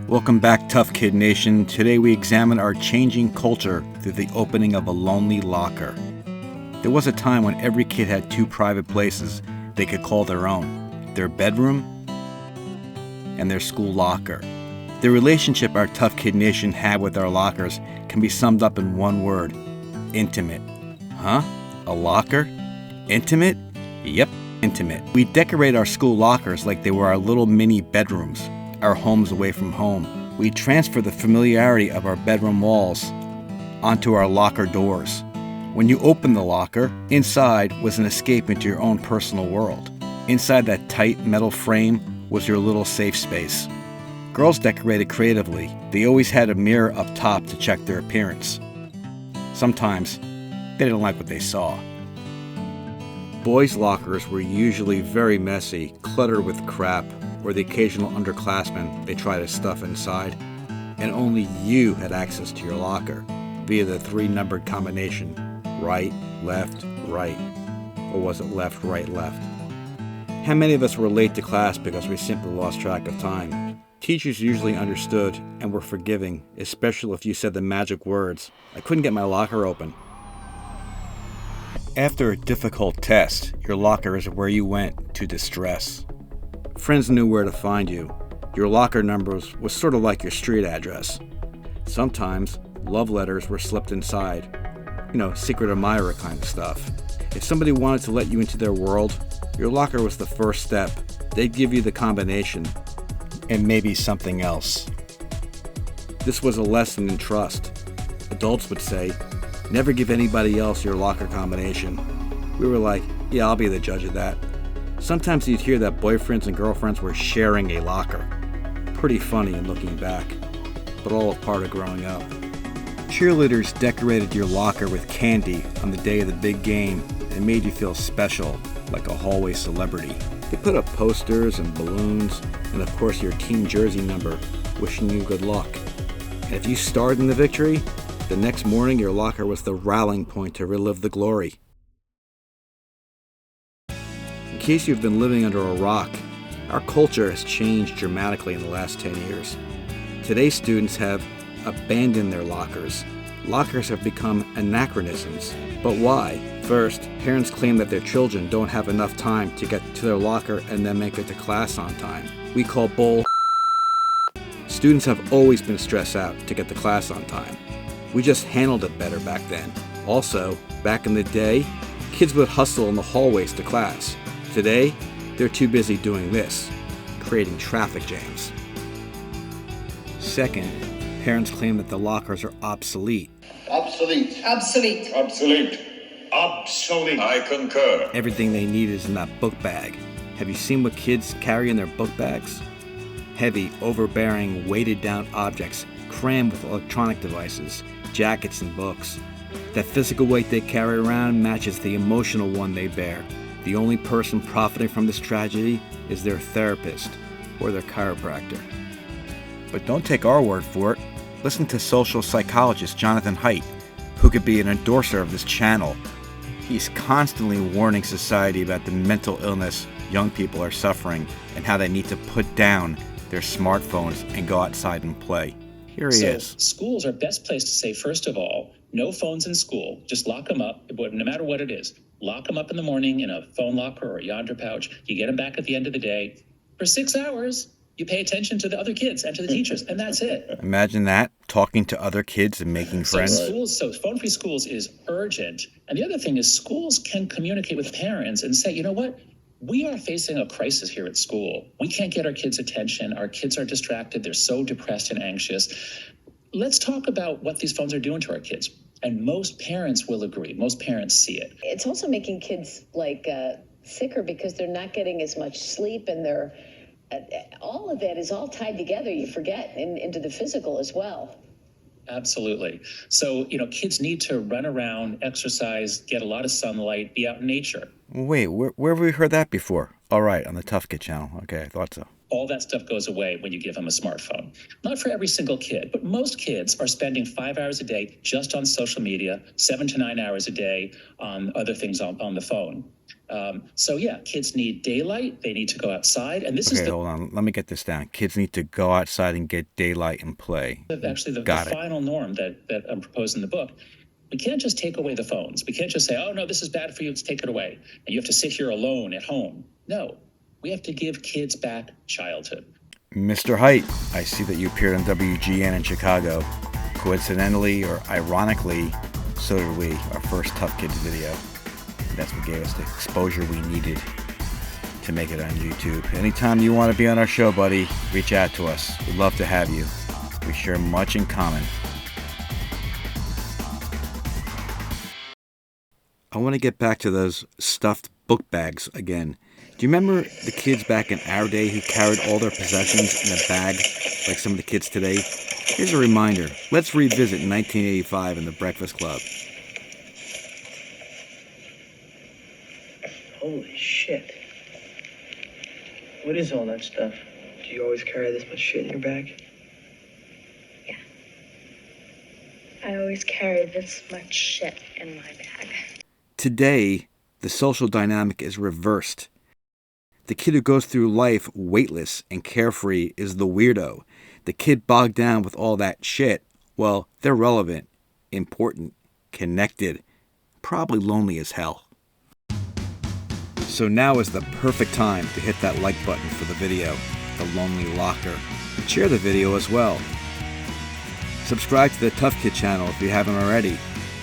Welcome back, Tough Kid Nation. Today we examine our changing culture through the opening of a lonely locker. There was a time when every kid had two private places they could call their own: their bedroom and their school locker. The relationship our Tough Kid Nation had with our lockers can be summed up in one word: intimate. Huh? A locker? Intimate? Yep, intimate. We decorate our school lockers like they were our little mini bedrooms, our homes away from home. We transfer the familiarity of our bedroom walls onto our locker doors. When you opened the locker, inside was an escape into your own personal world. Inside that tight metal frame was your little safe space. Girls decorated creatively. They always had a mirror up top to check their appearance. Sometimes they didn't like what they saw. Boys' lockers were usually very messy, cluttered with crap, or the occasional underclassmen they try to stuff inside, and only you had access to your locker via the 3-numbered combination: right, left, right. Or was it left, right, left? How many of us were late to class because we simply lost track of time? Teachers usually understood and were forgiving, especially if you said the magic words: "I couldn't get my locker open." After a difficult test, your locker is where you went to distress. Friends knew where to find you. Your locker numbers was sort of like your street address. Sometimes love letters were slipped inside. Secret admirer kind of stuff. If somebody wanted to let you into their world, your locker was the first step. They'd give you the combination and maybe something else. This was a lesson in trust. Adults would say, "Never give anybody else your locker combination." We were like, "Yeah, I'll be the judge of that." Sometimes you'd hear that boyfriends and girlfriends were sharing a locker. Pretty funny in looking back, but all a part of growing up. Cheerleaders decorated your locker with candy on the day of the big game and made you feel special, like a hallway celebrity. They put up posters and balloons, and of course your team jersey number, wishing you good luck. And if you starred in the victory, the next morning your locker was the rallying point to relive the glory. In case you've been living under a rock, our culture has changed dramatically in the last 10 years. Today's students have abandoned their lockers. Lockers have become anachronisms. But why? First, parents claim that their children don't have enough time to get to their locker and then make it to class on time. We call bull. Students have always been stressed out to get to class on time. We just handled it better back then. Also, back in the day, kids would hustle in the hallways to class. Today, they're too busy doing this, creating traffic jams. Second, parents claim that the lockers are obsolete. Obsolete. Obsolete. Obsolete. Obsolete. I concur. Everything they need is in that book bag. Have you seen what kids carry in their book bags? Heavy, overbearing, weighted down objects crammed with electronic devices, jackets, and books. That physical weight they carry around matches the emotional one they bear. The only person profiting from this tragedy is their therapist or their chiropractor. But don't take our word for it. Listen to social psychologist Jonathan Haidt, who could be an endorser of this channel. He's constantly warning society about the mental illness young people are suffering and how they need to put down their smartphones and go outside and play. Here he is. Schools are best placed to say, first of all, no phones in school. Just lock them up, no matter what it is. Lock them up in the morning in a phone locker or a yonder pouch. You get them back at the end of the day. For 6 hours, you pay attention to the other kids and to the teachers, and that's it. Imagine that, talking to other kids and making friends. So phone-free schools is urgent. And the other thing is schools can communicate with parents and say, you know what? We are facing a crisis here at school. We can't get our kids' attention. Our kids are distracted. They're so depressed and anxious. Let's talk about what these phones are doing to our kids. And most parents will agree. Most parents see it. It's also making kids sicker because they're not getting as much sleep, and they're all of that is all tied together. You forget into the physical as well. Absolutely. So, kids need to run around, exercise, get a lot of sunlight, be out in nature. Wait, where have we heard that before? All right, on the Tough Kid channel. Okay, I thought so. All that stuff goes away when you give them a smartphone. Not for every single kid, but most kids are spending 5 hours a day just on social media, 7 to 9 hours a day on other things on the phone. So yeah, kids need daylight. They need to go outside. And this Okay, hold on. Let me get this down. Kids need to go outside and get daylight and play. actually the Got it. final norm that I'm proposing in the book. We can't just take away the phones. We can't just say, oh, no, this is bad for you. Let's take it away. And you have to sit here alone at home. No, we have to give kids back childhood. Mr. Height, I see that you appeared on WGN in Chicago. Coincidentally or ironically, so did we, our first Tough Kids video. That's what gave us the exposure we needed to make it on YouTube. Anytime you want to be on our show, buddy, reach out to us. We'd love to have you. We share much in common. I want to get back to those stuffed book bags again. Do you remember the kids back in our day who carried all their possessions in a bag like some of the kids today? Here's a reminder. Let's revisit 1985 in the Breakfast Club. Holy shit. What is all that stuff? Do you always carry this much shit in your bag? Yeah. I always carry this much shit in my bag. Today, the social dynamic is reversed. The kid who goes through life weightless and carefree is the weirdo. The kid bogged down with all that shit, well, they're relevant, important, connected, probably lonely as hell. So now is the perfect time to hit that like button for the video, The Lonely Locker, and share the video as well. Subscribe to the Tough Kid channel if you haven't already,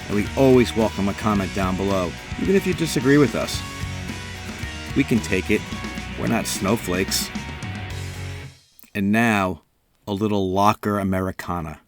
and we always welcome a comment down below, even if you disagree with us. We can take it. We're not snowflakes. And now, a little locker Americana.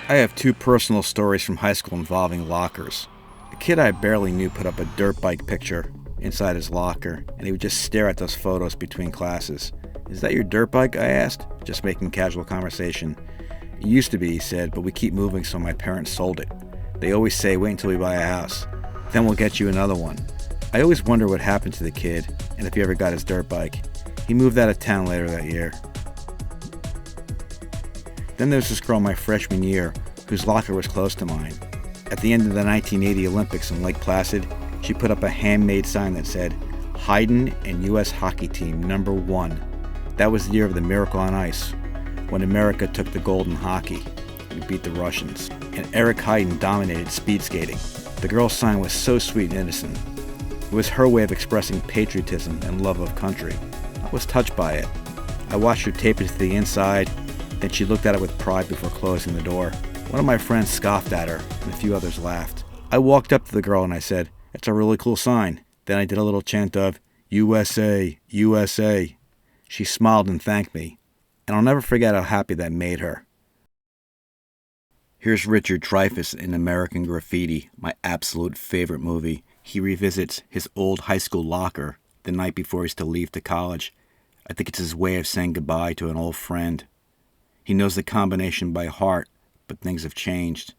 I have two personal stories from high school involving lockers. A kid I barely knew put up a dirt bike picture inside his locker, and he would just stare at those photos between classes. "Is that your dirt bike?" I asked, just making casual conversation. "It used to be," he said, "but we keep moving, so my parents sold it. They always say, wait until we buy a house. Then we'll get you another one." I always wonder what happened to the kid, and if he ever got his dirt bike. He moved out of town later that year. Then there's this girl my freshman year, whose locker was close to mine. At the end of the 1980 Olympics in Lake Placid, she put up a handmade sign that said, "Haydn and U.S. Hockey Team #1. That was the year of the Miracle on Ice, when America took the gold in hockey and beat the Russians. And Eric Haydn dominated speed skating. The girl's sign was so sweet and innocent. It was her way of expressing patriotism and love of country. I was touched by it. I watched her tape it to the inside, then she looked at it with pride before closing the door. One of my friends scoffed at her, and a few others laughed. I walked up to the girl and I said, "It's a really cool sign." Then I did a little chant of, "USA, USA." She smiled and thanked me, and I'll never forget how happy that made her. Here's Richard Dreyfuss in American Graffiti, my absolute favorite movie. He revisits his old high school locker the night before he's to leave to college. I think it's his way of saying goodbye to an old friend. He knows the combination by heart, but things have changed.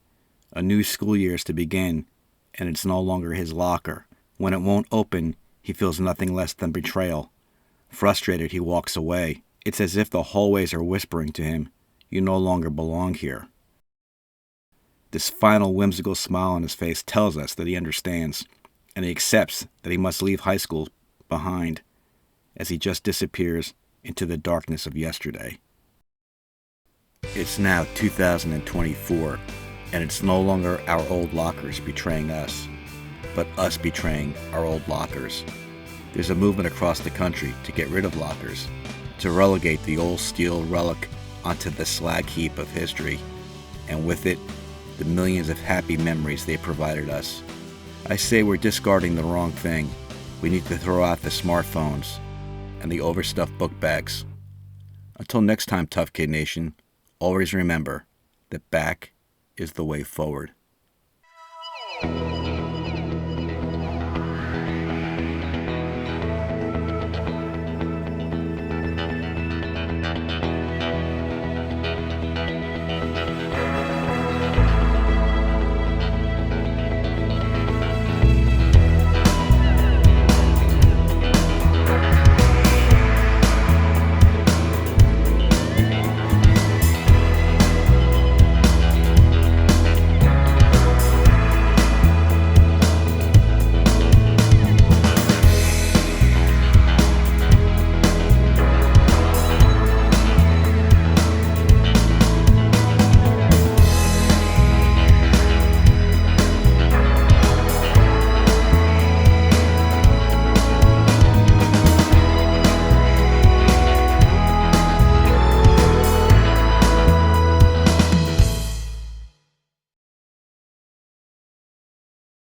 A new school year is to begin, and it's no longer his locker. When it won't open, he feels nothing less than betrayal. Frustrated, he walks away. It's as if the hallways are whispering to him, "You no longer belong here." This final whimsical smile on his face tells us that he understands, and he accepts that he must leave high school behind as he just disappears into the darkness of yesterday. It's now 2024, and it's no longer our old lockers betraying us, but us betraying our old lockers. There's a movement across the country to get rid of lockers, to relegate the old steel relic onto the slag heap of history, and with it, the millions of happy memories they provided us. I say we're discarding the wrong thing. We need to throw out the smartphones and the overstuffed book bags. Until next time, Tough Kid Nation, always remember that back is the way forward.